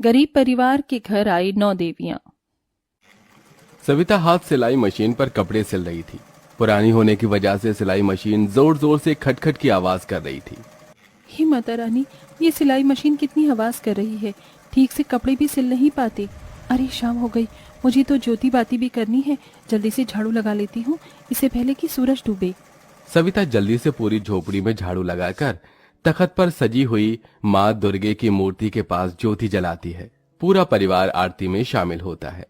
गरीब परिवार के घर आई 9 देवियां। सविता हाथ सिलाई मशीन पर कपड़े सिल रही थी। पुरानी होने की वजह से सिलाई मशीन जोर जोर से खटखट की आवाज कर रही थी। हे माता रानी, ये सिलाई मशीन कितनी आवाज कर रही है, ठीक से कपड़े भी सिल नहीं पाते। अरे शाम हो गई, मुझे तो ज्योति बाती भी करनी है। जल्दी से झाड़ू लगा लेती हूँ, इससे पहले कि सूरज डूबे। सविता जल्दी से पूरी झोपड़ी में झाड़ू लगाकर तख्त पर सजी हुई माँ दुर्गे की मूर्ति के पास ज्योति जलाती है। पूरा परिवार आरती में शामिल होता है।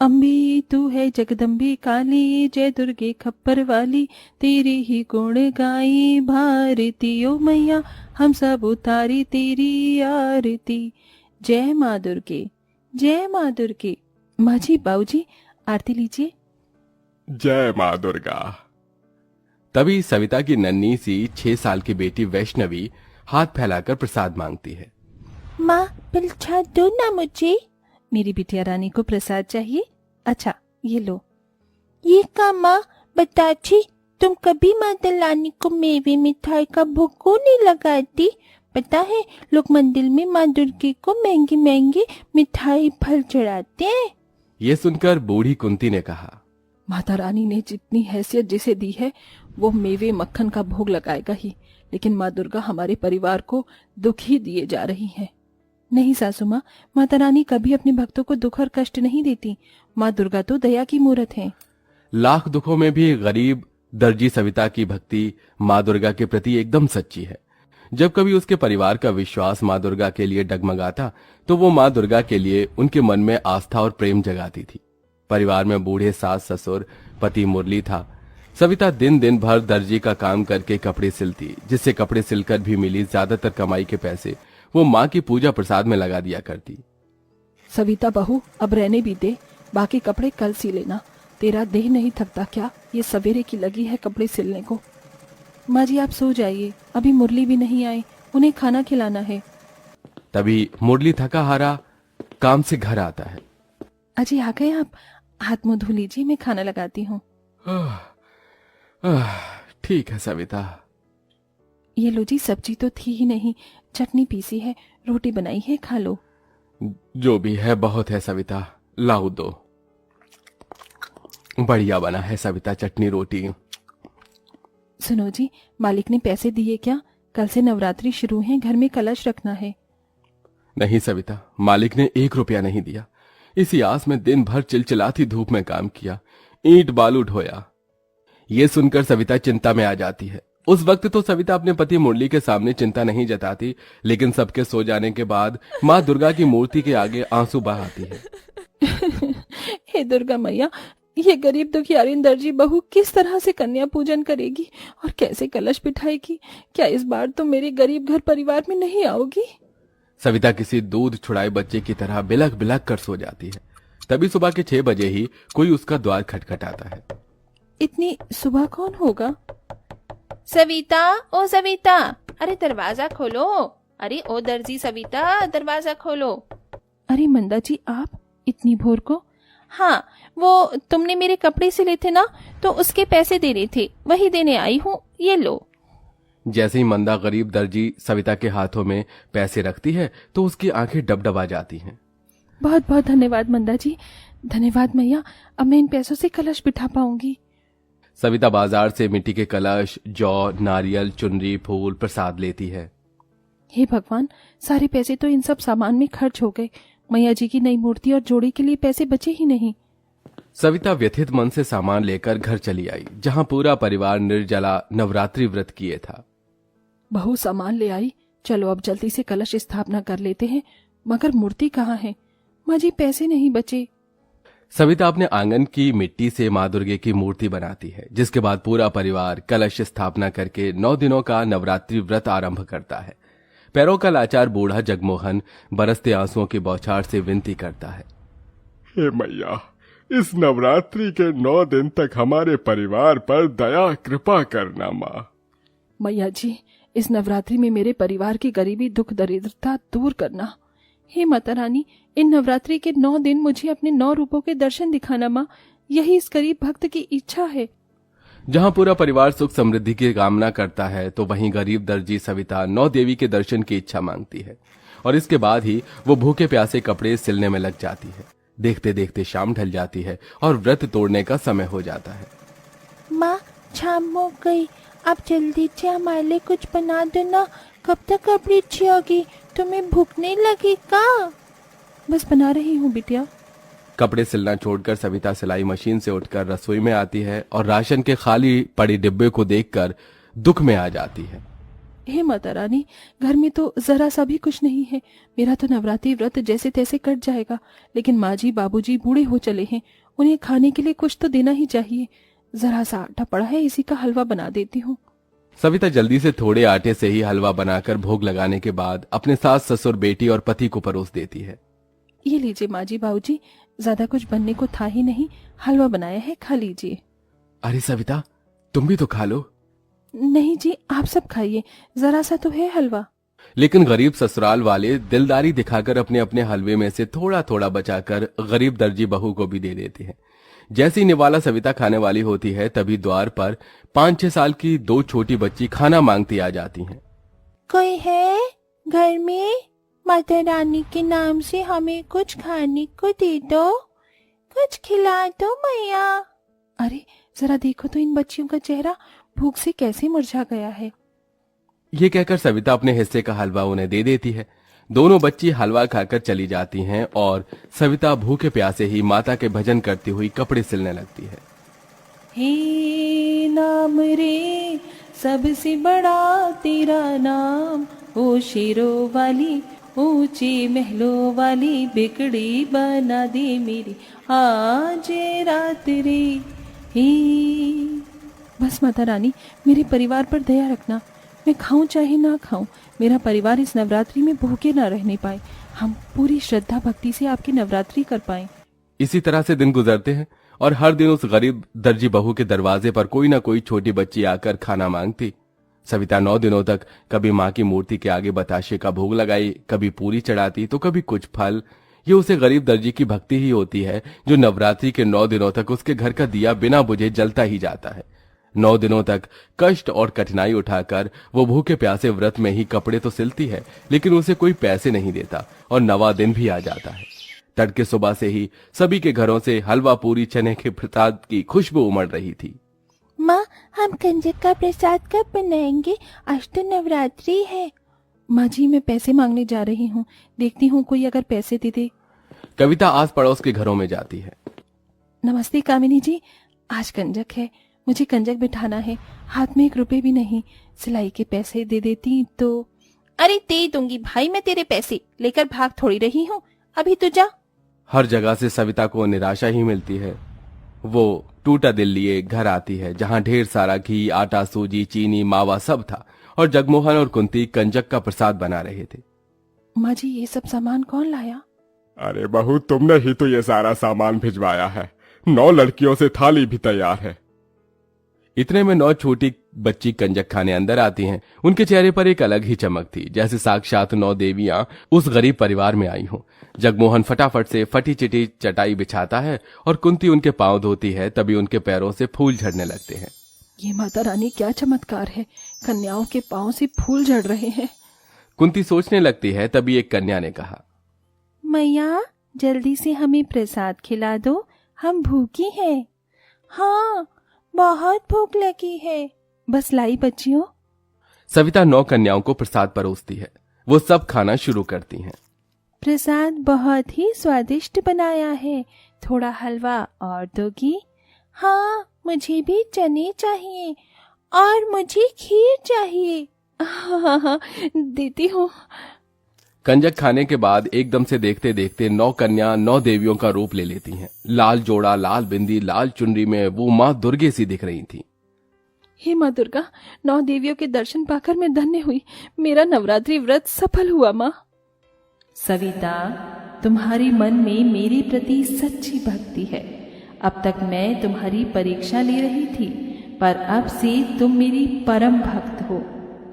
अम्बे तू है जगदम्बे काली, जय दुर्गे खप्पर वाली, तेरे ही गुण गाई भारती ओ मैया, हम सब उतारी तेरी आरती। जय माँ दुर्गे, जय माँ दुर्गे। माँ जी, बाबूजी, आरती लीजिए। जय माँ दुर्गा। तभी सविता की नन्ही सी 6 साल की बेटी वैष्णवी हाथ फैलाकर प्रसाद मांगती है। माँ प्रसाद दो ना मुझे। मेरी बिटिया रानी को प्रसाद चाहिए। अच्छा, ये लो। ये का माँ बताची, तुम कभी माता रानी को मेवे मिठाई का भोग क्यों नहीं लगाती? पता है, लोग मंदिर में माँ दुर्गे को महंगी महंगी मिठाई फल चढ़ाते हैं। ये सुनकर बूढ़ी कुंती ने कहा, माता रानी ने जितनी हैसियत जिसे दी है, वो मेवे मक्खन का भोग लगाएगा ही, लेकिन माँ दुर्गा हमारे परिवार को दुख ही दिए जा रही है। नहीं सासू माँ, माता रानी कभी अपने भक्तों को दुख और कष्ट नहीं देती। माँ दुर्गा तो दया की मूरत है। लाख दुखों में भी गरीब दर्जी सविता की भक्ति माँ दुर्गा के प्रति एकदम सच्ची है। जब कभी उसके परिवार का विश्वास माँ दुर्गा के लिए डगमगाता, तो वो माँ दुर्गा के लिए उनके मन में आस्था और प्रेम जगाती थी। परिवार में बूढ़े सास ससुर, पति मुरली था। सविता दिन दिन भर दर्जी का काम करके कपड़े सिलती, जिससे कपड़े सिलकर भी मिली ज्यादातर कमाई के पैसे वो माँ की पूजा प्रसाद में लगा दिया करती। सविता बहू, अब रहने भी दे, बाकी कपड़े कल सी लेना। तेरा देह नहीं थकता क्या? ये सवेरे की लगी है कपड़े सिलने को। माँ जी, आप सो जाइए, अभी मुरली भी नहीं आए, उन्हें खाना खिलाना है। तभी मुरली थका हारा काम से घर आता है। अजी आ गए आप? हाथ मुंह धो लीजिए, मैं खाना लगाती हूँ। ठीक है सविता। ये लो जी, सब्जी तो थी ही नहीं, चटनी पीसी है, रोटी बनाई है, खा लो। जो भी है बहुत है सविता, लाओ दो। बढ़िया बना है सविता चटनी रोटी। सुनो जी, मालिक ने पैसे दिए क्या? कल से नवरात्रि शुरू है, घर में कलश रखना है। नहीं सविता, मालिक ने 1 रुपया नहीं दिया। इसी आस में दिन भर चिलचिलाती धूप में काम किया, ईंट बालू ढोया। ये सुनकर सविता चिंता में आ जाती है। उस वक्त तो सविता अपने पति मुरली के सामने चिंता नहीं जताती, लेकिन सबके सो जाने के बाद माँ दुर्गा की मूर्ति के आगे आंसू बहाती है। हे दुर्गा मैया, ये गरीब दुखियारी दर्जी बहू किस तरह से कन्या पूजन करेगी और कैसे कलश बिठाएगी? क्या इस बार तो मेरे गरीब घर परिवार में नहीं आओगी? सविता किसी दूध छुड़ाए बच्चे की तरह बिलख बिलख कर सो जाती है। तभी सुबह के 6 बजे ही कोई उसका द्वार खटखटाता है। इतनी सुबह कौन होगा? सविता, ओ सविता, अरे दरवाजा खोलो। अरे ओ दर्जी सविता, दरवाजा खोलो। अरे मंदा जी, आप इतनी भोर को? हाँ, वो तुमने मेरे कपड़े सिले थे ना, तो उसके पैसे देने थे, वही देने आई हूँ, ये लो। जैसे ही मंदा गरीब दर्जी सविता के हाथों में पैसे रखती है, तो उसकी आंखें डबडबा जाती हैं। बहुत बहुत धन्यवाद मंदा जी, धन्यवाद मैया, अब मैं इन पैसों से कलश बिठा पाऊंगी। सविता बाजार से मिट्टी के कलश, जौ, नारियल, चुनरी, फूल, प्रसाद लेती है। हे भगवान, सारे पैसे तो इन सब सामान में खर्च हो गए। मैया जी की नई मूर्ति और जोड़ी के लिए पैसे बचे ही नहीं। सविता व्यथित मन से सामान लेकर घर चली आई, जहां पूरा परिवार निर्जला नवरात्रि व्रत किए था। बहू सामान ले आई, चलो अब जल्दी से कलश स्थापना कर लेते हैं। मगर मूर्ति कहाँ है? माँ जी, पैसे नहीं बचे। सविता अपने आंगन की मिट्टी से माँ दुर्गे की मूर्ति बनाती है, जिसके बाद पूरा परिवार कलश स्थापना करके 9 दिनों का नवरात्रि व्रत आरंभ करता है। पैरों का लाचार बूढ़ा जगमोहन बरसते आंसुओं की बौछार से विनती करता है, हे मैया, इस नवरात्रि के 9 दिन तक हमारे परिवार पर दया कृपा करना माँ। मैया जी, इस नवरात्रि में मेरे परिवार की गरीबी दुख दरिद्रता दूर करना। हे माता रानी, इन नवरात्रि के 9 दिन मुझे अपने 9 रूपों के दर्शन दिखाना माँ, यही इस गरीब भक्त की इच्छा है। जहां पूरा परिवार सुख समृद्धि की कामना करता है, तो वहीं गरीब दर्जी सविता 9 देवी के दर्शन की इच्छा मांगती है। और इसके बाद ही वो भूखे प्यासे कपड़े सिलने में लग जाती है। देखते देखते शाम ढल जाती है और व्रत तोड़ने का समय हो जाता है। माँ, शाम हो गई, आप जल्दी से हमारे लिए कुछ बना दो ना। कब तक कपड़ी अच्छी होगी? तुम्हें भूख नहीं लगेगा? बस बना रही हूँ बिटिया। कपड़े सिलना छोड़कर सविता सिलाई मशीन से उठकर रसोई में आती है और राशन के खाली पड़ी डिब्बे को देखकर दुख में आ जाती है। हे माता रानी, घर में तो जरा सा भी कुछ नहीं है। मेरा तो नवरात्रि व्रत जैसे तैसे कट जाएगा, लेकिन माँ जी बाबूजी बूढ़े हो चले हैं, उन्हें खाने के लिए कुछ तो देना ही चाहिए। जरा सा आटा पड़ा है, इसी का हलवा बना देती हूँ। सविता जल्दी से थोड़े आटे से ही हलवा बनाकर भोग लगाने के बाद अपने सास ससुर बेटी और पति को परोस देती है। ये लीजिए माँ जी बाबूजी, ज्यादा कुछ बनने को था ही नहीं, हलवा बनाया है, खा लीजिए। अरे सविता, तुम भी तो खा लो। नहीं जी, आप सब खाइए, जरा सा तो है हलवा। लेकिन गरीब ससुराल वाले दिलदारी दिखाकर अपने अपने हलवे में से थोड़ा थोड़ा बचाकर गरीब दर्जी बहू को भी दे देते हैं। जैसी निवाला सविता खाने वाली होती है, तभी द्वार पर 5-6 साल की 2 छोटी बच्ची खाना मांगती आ जाती हैं। कोई है घर में? माता रानी के नाम से हमें कुछ खाने को दे दो, कुछ खिला दो मैया। अरे जरा देखो तो इन बच्चियों का चेहरा भूख से कैसे मुरझा गया है। ये कहकर सविता अपने हिस्से का हलवा उन्हें दे देती है। दोनों बच्ची हलवा खाकर चली जाती हैं और सविता भूखे प्यासे ही माता के भजन करती हुई कपड़े सिलने लगती है। हे नाम रे सबसे बड़ा तेरा नाम, ओ शेरों वाली ऊंचे महलों वाली, बिगड़ी बना दे मेरी आज रात रे। हे बस माता रानी, मेरे परिवार पर दया रखना। मैं खाऊं चाहे ना खाऊं, मेरा परिवार इस नवरात्रि में भूखे ना रहने पाए। हम पूरी श्रद्धा भक्ति से आपकी नवरात्रि कर पाएं। इसी तरह से दिन गुजरते हैं और हर दिन उस गरीब दर्जी बहू के दरवाजे पर कोई ना कोई छोटी बच्ची आकर खाना मांगती। सविता 9 दिनों तक कभी माँ की मूर्ति के आगे बताशे का भोग लगाई, कभी पूरी चढ़ाती तो कभी कुछ फल। ये उसे गरीब दर्जी की भक्ति ही होती है जो नवरात्रि के 9 दिनों तक उसके घर का दिया बिना बुझे जलता ही जाता है। 9 दिनों तक कष्ट और कठिनाई उठाकर वो भूखे प्यासे व्रत में ही कपड़े तो सिलती है, लेकिन उसे कोई पैसे नहीं देता और 9वां दिन भी आ जाता है। तड़के सुबह से ही सभी के घरों से हलवा पूरी चने के प्रसाद की खुशबू उमड़ रही थी। माँ, हम कंजक का प्रसाद कब बनाएंगे? आज तो नवरात्रि है। माँ जी, मैं पैसे मांगने जा रही हूँ, देखती हूँ कोई अगर पैसे दे दे। कविता आस पड़ोस के घरों में जाती है। नमस्ते कामिनी जी, आज कंजक है, मुझे कंजक बिठाना है, हाथ में 1 रुपए भी नहीं। सिलाई के पैसे दे देती तो। अरे दे दूंगी भाई, मैं तेरे पैसे लेकर भाग थोड़ी रही हूँ, अभी तू जा। हर जगह से सविता को निराशा ही मिलती है। वो टूटा दिल लिए घर आती है, जहाँ ढेर सारा घी, आटा, सूजी, चीनी, मावा सब था और जगमोहन और कुंती कंजक का प्रसाद बना रहे थे। माँ जी, ये सब सामान कौन लाया? अरे बहू, तुमने ही तो ये सारा सामान भिजवाया है। 9 लड़कियों से थाली भी तैयार है। इतने में 9 छोटी बच्ची कंजक खाने अंदर आती हैं। उनके चेहरे पर एक अलग ही चमक थी, जैसे साक्षात 9 देवियां उस गरीब परिवार में आई हों। जगमोहन फटाफट से फटी चिटी चटाई बिछाता है और कुंती उनके पांव धोती है, तभी उनके पैरों से फूल झड़ने लगते हैं। ये माता रानी क्या चमत्कार है, कन्याओं के पांव से फूल झड़ रहे हैं। कुंती सोचने लगती है, तभी एक कन्या ने कहा, मैया जल्दी से हमें प्रसाद खिला दो, हम भूखी हैं। हाँ, बहुत भूख लगी है। बस लाई बच्चियों। सविता 9 कन्याओं को प्रसाद परोसती है। वो सब खाना शुरू करती हैं। प्रसाद बहुत ही स्वादिष्ट बनाया है, थोड़ा हलवा और दोगी? हाँ, मुझे भी चने चाहिए और मुझे खीर चाहिए। हाँ, देती हूँ। कंजक खाने के बाद एकदम से देखते देखते 9 कन्या 9 देवियों का रूप ले लेती हैं। लाल जोड़ा, लाल बिंदी, लाल चुनरी में वो माँ दुर्गे सी दिख रही थी। हे माँ दुर्गा, 9 देवियों के दर्शन पाकर मैं धन्य हुई। मेरा नवरात्रि व्रत सफल हुआ। माँ सविता, तुम्हारे मन में मेरे प्रति सच्ची भक्ति है। अब तक मैं तुम्हारी परीक्षा ले रही थी, पर अब से तुम मेरी परम भक्त हो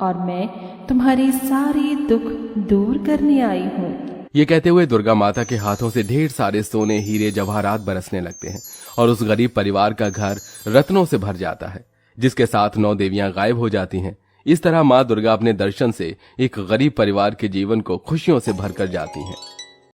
और मैं तुम्हारे सारे दुख दूर करने आई हूँ। ये कहते हुए दुर्गा माता के हाथों से ढेर सारे सोने, हीरे, जवाहरात बरसने लगते हैं और उस गरीब परिवार का घर रत्नों से भर जाता है, जिसके साथ 9 देवियां गायब हो जाती हैं। इस तरह माँ दुर्गा अपने दर्शन से एक गरीब परिवार के जीवन को खुशियों से भरकर जाती हैं।